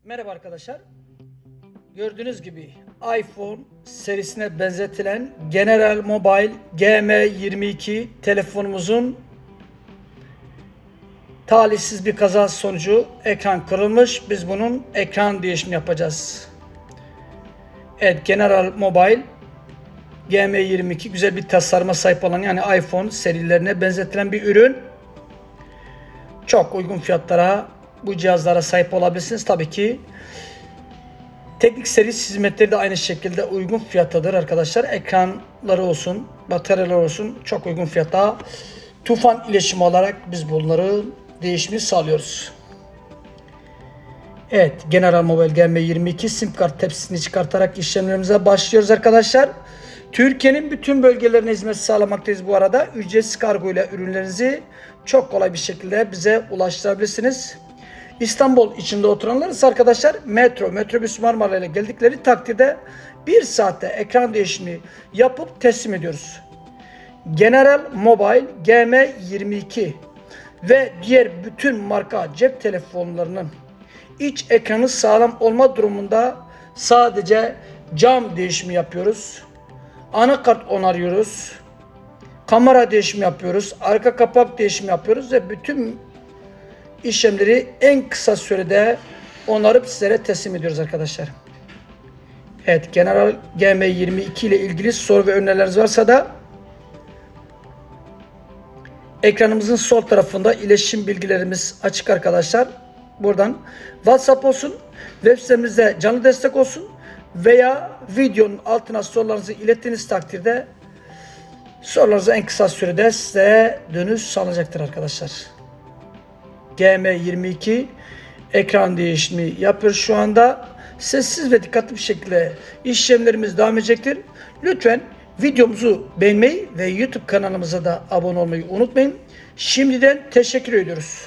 Merhaba arkadaşlar. Gördüğünüz gibi iPhone serisine benzetilen General Mobile GM22 telefonumuzun talihsiz bir kaza sonucu ekran kırılmış. Biz bunun ekran değişimi yapacağız. Evet, General Mobile GM22 güzel bir tasarıma sahip olan, yani iPhone serilerine benzetilen bir ürün. Çok uygun fiyatlara bu cihazlara sahip olabilirsiniz. Tabii ki Teknik serisi hizmetleri de aynı şekilde uygun fiyattadır arkadaşlar. Ekranları olsun, bataryalar olsun çok uygun fiyatta. Tufan İletişim olarak biz bunları değişimini sağlıyoruz. Evet, General Mobile GM22 sim kart tepsisini çıkartarak işlemlerimize başlıyoruz arkadaşlar. Türkiye'nin bütün bölgelerine hizmet sağlamaktayız bu arada. Ücretsiz kargo ile ürünlerinizi çok kolay bir şekilde bize ulaştırabilirsiniz. İstanbul içinde oturanlar ise arkadaşlar metrobüs Marmara ile geldikleri takdirde 1 saatte ekran değişimi yapıp teslim ediyoruz. General Mobile GM22 ve diğer bütün marka cep telefonlarının iç ekranı sağlam olma durumunda sadece cam değişimi yapıyoruz. Anakart onarıyoruz. Kamera değişimi yapıyoruz. Arka kapak değişimi yapıyoruz ve bütün işlemleri en kısa sürede onarıp sizlere teslim ediyoruz arkadaşlar. Evet, General GM22 ile ilgili soru ve önerileriniz varsa da ekranımızın sol tarafında iletişim bilgilerimiz açık arkadaşlar. Buradan WhatsApp olsun, web sitemizde canlı destek olsun veya videonun altına sorularınızı ilettiğiniz takdirde sorularınızı en kısa sürede size dönüş sağlayacaktır arkadaşlar. GM22 ekran değişimi yapıyor şu anda. Sessiz ve dikkatli bir şekilde işlemlerimiz devam edecektir. Lütfen videomuzu beğenmeyi ve YouTube kanalımıza da abone olmayı unutmayın. Şimdiden teşekkür ediyoruz.